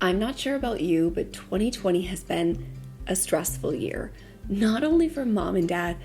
I'm not sure about you, but 2020 has been a stressful year, not only for mom and dad,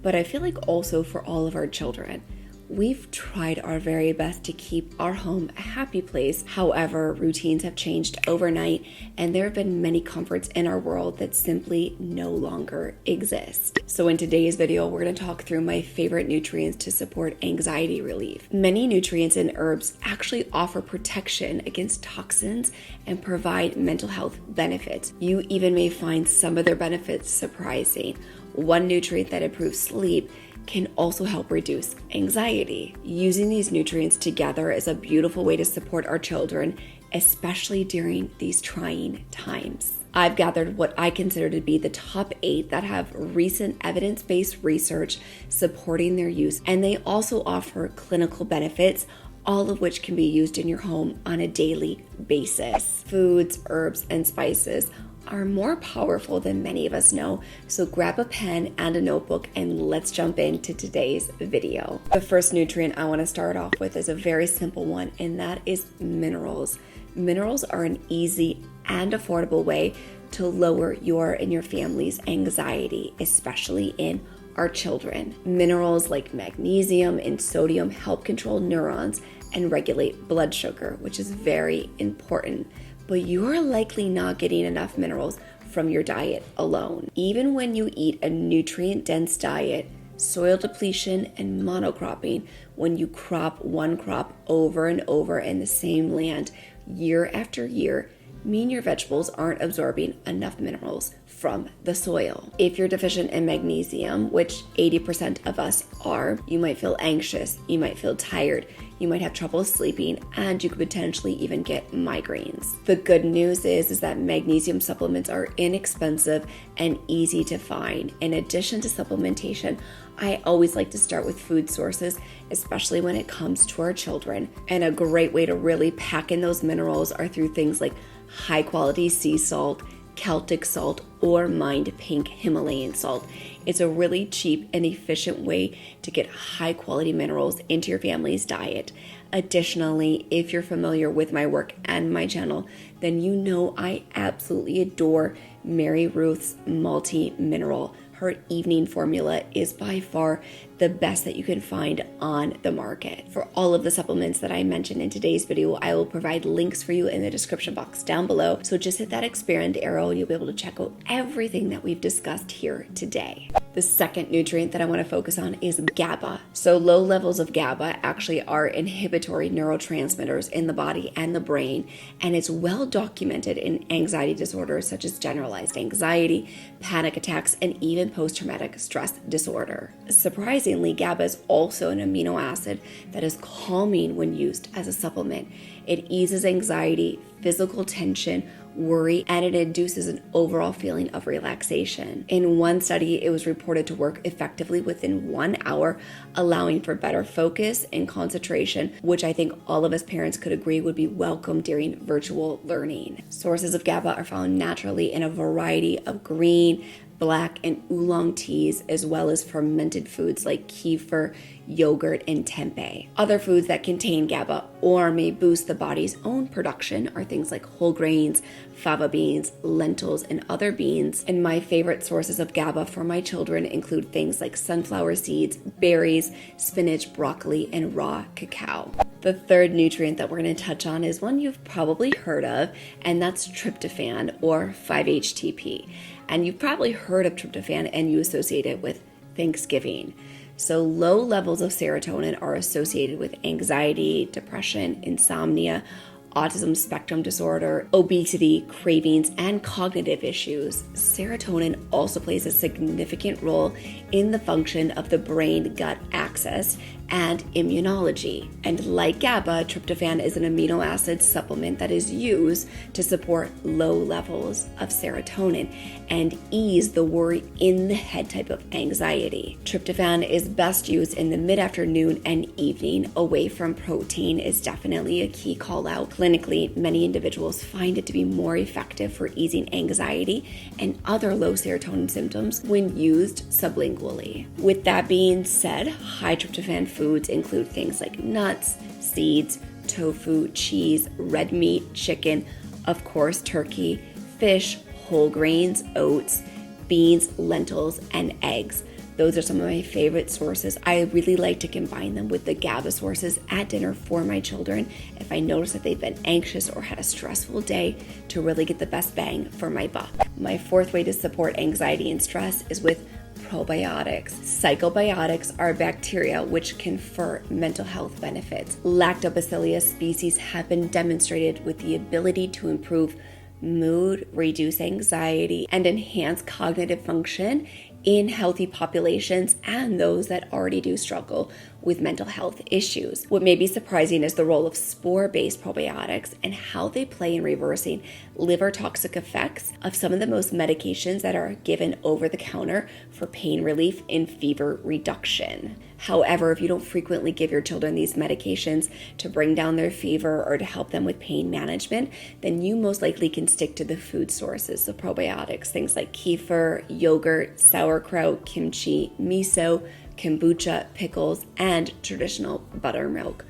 but I feel like also for all of our children. We've tried our very best to keep our home a happy place. However, routines have changed overnight, and there have been many comforts in our world that simply no longer exist. So in today's video, we're going to talk through my favorite nutrients to support anxiety relief. Many nutrients and herbs actually offer protection against toxins and provide mental health benefits. You even may find some of their benefits surprising. One nutrient that improves sleep can also help reduce anxiety. Using these nutrients together is a beautiful way to support our children, especially during these trying times. I've gathered what I consider to be the top 8 that have recent evidence-based research supporting their use, and they also offer clinical benefits, all of which can be used in your home on a daily basis. Foods, herbs, and spices are more powerful than many of us know, so grab a pen and a notebook and let's jump into today's video. The first nutrient I want to start off with is a very simple one, and that is minerals. Minerals are an easy and affordable way to lower your and your family's anxiety, especially in our children. Minerals like magnesium and sodium help control neurons and regulate blood sugar, which is very important. But you are likely not getting enough minerals from your diet alone. Even when you eat a nutrient-dense diet, soil depletion and monocropping, when you crop one crop over and over in the same land year after year, mean your vegetables aren't absorbing enough minerals from the soil. If you're deficient in magnesium, which 80% of us are, you might feel anxious, you might feel tired, you might have trouble sleeping, and you could potentially even get migraines. The good news is that magnesium supplements are inexpensive and easy to find. In addition to supplementation, I always like to start with food sources, especially when it comes to our children. And a great way to really pack in those minerals are through things like high quality sea salt, Celtic salt, or mined pink Himalayan salt. It's a really cheap and efficient way to get high quality minerals into your family's diet. Additionally, if you're familiar with my work and my channel, then you know I absolutely adore Mary Ruth's multi-mineral. Her evening formula is by far the best that you can find on the market. For all of the supplements that I mentioned in today's video, I will provide links for you in the description box down below. So just hit that expand arrow and you'll be able to check out everything that we've discussed here today. The second nutrient that I want to focus on is GABA. So low levels of GABA actually are inhibitory neurotransmitters in the body and the brain, and it's well documented in anxiety disorders such as generalized anxiety, panic attacks, and even post-traumatic stress disorder. Surprisingly, GABA is also an amino acid that is calming when used as a supplement. It eases anxiety, physical tension, worry, and it induces an overall feeling of relaxation. In one study, it was reported to work effectively within 1 hour, allowing for better focus and concentration, which I think all of us parents could agree would be welcome during virtual learning. Sources of GABA are found naturally in a variety of green, black, and oolong teas, as well as fermented foods like kefir, yogurt, and tempeh. Other foods that contain GABA or may boost the body's own production are things like whole grains, fava beans, lentils, and other beans. And my favorite sources of GABA for my children include things like sunflower seeds, berries, spinach, broccoli, and raw cacao. The third nutrient that we're going to touch on is one you've probably heard of, and that's tryptophan or 5-HTP. And you've probably heard of tryptophan and you associate it with Thanksgiving. So low levels of serotonin are associated with anxiety, depression, insomnia, autism spectrum disorder, obesity, cravings, and cognitive issues. Serotonin also plays a significant role in the function of the brain-gut axis and immunology. And like GABA, tryptophan is an amino acid supplement that is used to support low levels of serotonin and ease the worry in the head type of anxiety. Tryptophan is best used in the mid-afternoon and evening. Away from protein is definitely a key call out. Clinically, many individuals find it to be more effective for easing anxiety and other low serotonin symptoms when used sublingually. With that being said, high tryptophan foods include things like nuts, seeds, tofu, cheese, red meat, chicken, Of course, turkey, fish, whole grains, oats, beans, lentils, and eggs. Those are some of my favorite sources. I really like to combine them with the GABA sources at dinner for my children if I notice that they've been anxious or had a stressful day, to really get the best bang for my buck. My fourth way to support anxiety and stress is with probiotics. Psychobiotics are bacteria which confer mental health benefits. Lactobacillus species have been demonstrated with the ability to improve mood, reduce anxiety, and enhance cognitive function in healthy populations and those that already do struggle with mental health issues. What may be surprising is the role of spore-based probiotics and how they play in reversing liver toxic effects of some of the most medications that are given over the counter for pain relief and fever reduction. However, if you don't frequently give your children these medications to bring down their fever or to help them with pain management, then you most likely can stick to the food sources of probiotics, things like kefir, yogurt, sauerkraut, kimchi, miso, kombucha, pickles, and traditional buttermilk.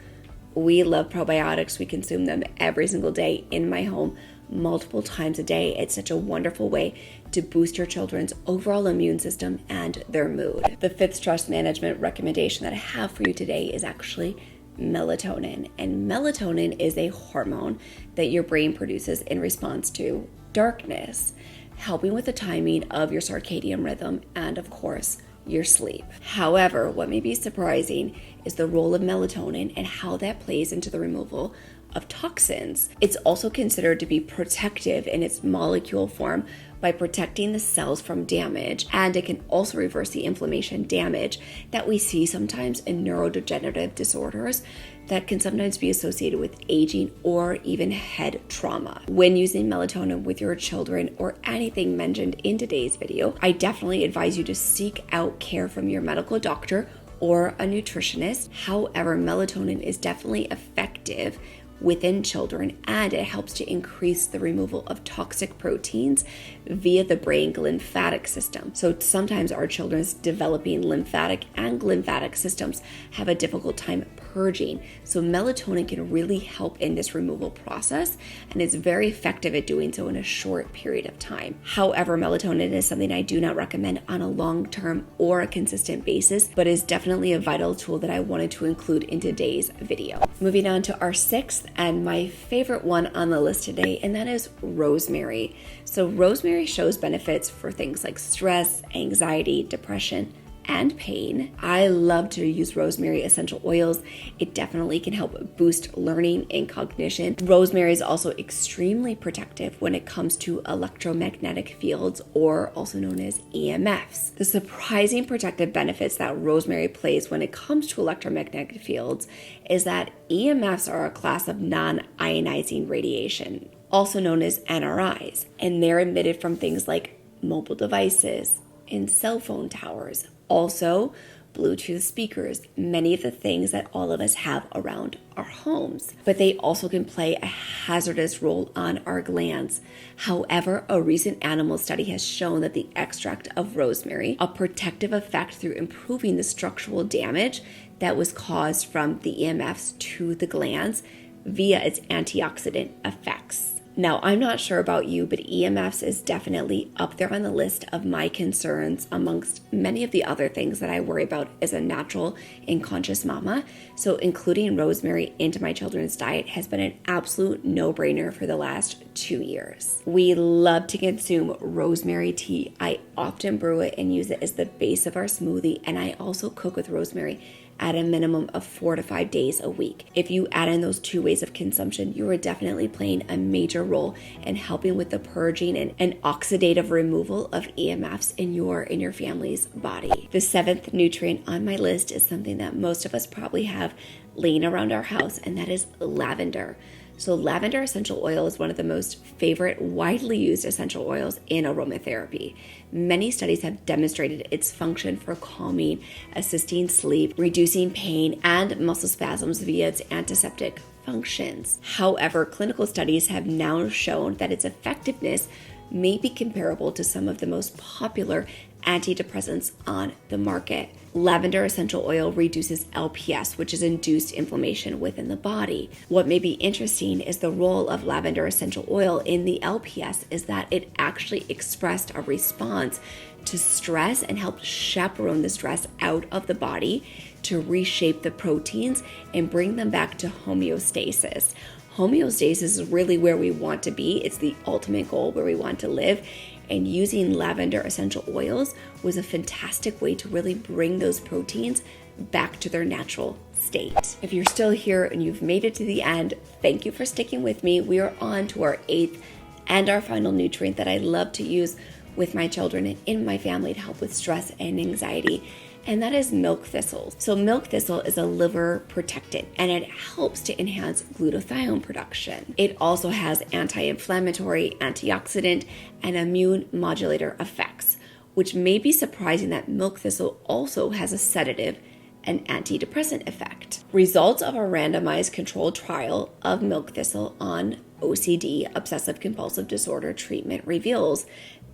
We love probiotics. We consume them every single day in my home, multiple times a day. It's such a wonderful way to boost your children's overall immune system and their mood. The fifth stress management recommendation that I have for you today is actually melatonin. And melatonin is a hormone that your brain produces in response to darkness, helping with the timing of your circadian rhythm and, of course, your sleep. However, what may be surprising is the role of melatonin and how that plays into the removal of toxins. It's also considered to be protective in its molecule form by protecting the cells from damage, and it can also reverse the inflammation damage that we see sometimes in neurodegenerative disorders that can sometimes be associated with aging or even head trauma. When using melatonin with your children or anything mentioned in today's video, I definitely advise you to seek out care from your medical doctor or a nutritionist. However, melatonin is definitely effective within children, and it helps to increase the removal of toxic proteins via the brain lymphatic system. So sometimes our children's developing lymphatic and glymphatic systems have a difficult time purging. So melatonin can really help in this removal process, and it's very effective at doing so in a short period of time. However, melatonin is something I do not recommend on a long-term or a consistent basis, but is definitely a vital tool that I wanted to include in today's video. Moving on to our sixth and my favorite one on the list today, and that is rosemary. So rosemary shows benefits for things like stress, anxiety, depression, and pain. I love to use rosemary essential oils. It definitely can help boost learning and cognition. Rosemary is also extremely protective when it comes to electromagnetic fields, or also known as EMFs. The surprising protective benefits that rosemary plays when it comes to electromagnetic fields is that EMFs are a class of non-ionizing radiation, also known as NRIs, and they're emitted from things like mobile devices and cell phone towers. Also, Bluetooth speakers, many of the things that all of us have around our homes. But they also can play a hazardous role on our glands. However, a recent animal study has shown that the extract of rosemary, a protective effect through improving the structural damage that was caused from the EMFs to the glands via its antioxidant effects. Now, I'm not sure about you, but EMFs is definitely up there on the list of my concerns amongst many of the other things that I worry about as a natural and conscious mama. So including rosemary into my children's diet has been an absolute no-brainer for the last 2 years. We love to consume rosemary tea. I often brew it and use it as the base of our smoothie, and I also cook with rosemary at a minimum of 4 to 5 days a week. If you add in those 2 ways of consumption, you are definitely playing a major role in helping with the purging and oxidative removal of EMFs in your family's body. The seventh nutrient on my list is something that most of us probably have laying around our house, and that is lavender. So lavender essential oil is one of the most favorite, widely used essential oils in aromatherapy. Many studies have demonstrated its function for calming, assisting sleep, reducing pain, and muscle spasms via its antiseptic functions. However, clinical studies have now shown that its effectiveness may be comparable to some of the most popular antidepressants on the market. Lavender essential oil reduces LPS, which is induced inflammation within the body. What may be interesting is the role of lavender essential oil in the LPS is that it actually expressed a response to stress and helped chaperone the stress out of the body to reshape the proteins and bring them back to homeostasis. Homeostasis is really where we want to be. It's the ultimate goal, where we want to live. And using lavender essential oils was a fantastic way to really bring those proteins back to their natural state. If you're still here and you've made it to the end, thank you for sticking with me. We are on to our 8th and our final nutrient that I love to use with my children and in my family to help with stress and anxiety, and that is milk thistle. So milk thistle is a liver protectant, and it helps to enhance glutathione production. It also has anti-inflammatory, antioxidant, and immune modulator effects, which may be surprising that milk thistle also has a sedative and antidepressant effect. Results of a randomized controlled trial of milk thistle on OCD, obsessive compulsive disorder treatment, reveals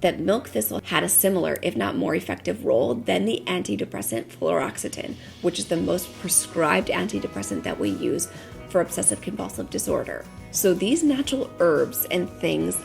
that milk thistle had a similar, if not more effective role than the antidepressant fluoxetine, which is the most prescribed antidepressant that we use for obsessive compulsive disorder. So these natural herbs and things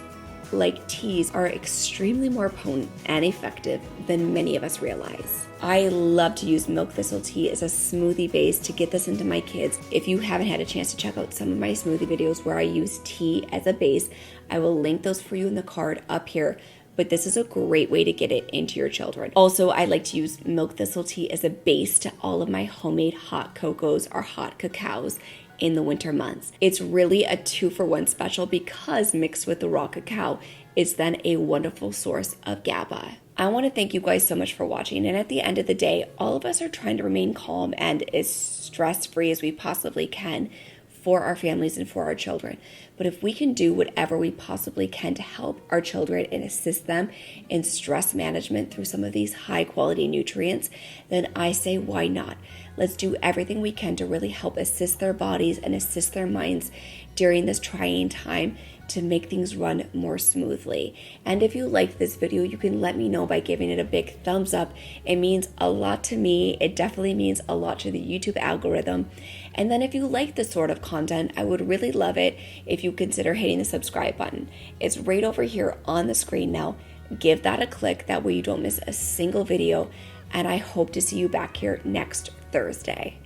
like teas are extremely more potent and effective than many of us realize. I love to use milk thistle tea as a smoothie base to get this into my kids. If you haven't had a chance to check out some of my smoothie videos where I use tea as a base, I will link those for you in the card up here. But this is a great way to get it into your children. Also, I like to use milk thistle tea as a base to all of my homemade hot cocos or hot cacaos in the winter months. It's really a 2-for-1 special because mixed with the raw cacao, it's then a wonderful source of GABA. I want to thank you guys so much for watching. And at the end of the day, all of us are trying to remain calm and as stress-free as we possibly can for our families and for our children. But if we can do whatever we possibly can to help our children and assist them in stress management through some of these high quality nutrients, then I say, why not? Let's do everything we can to really help assist their bodies and assist their minds during this trying time to make things run more smoothly. And if you liked this video, you can let me know by giving it a big thumbs up. It means a lot to me. It definitely means a lot to the YouTube algorithm. And then if you like this sort of content, I would really love it if you consider hitting the subscribe button. It's right over here on the screen now. Give that a click. That way you don't miss a single video. And I hope to see you back here next Thursday.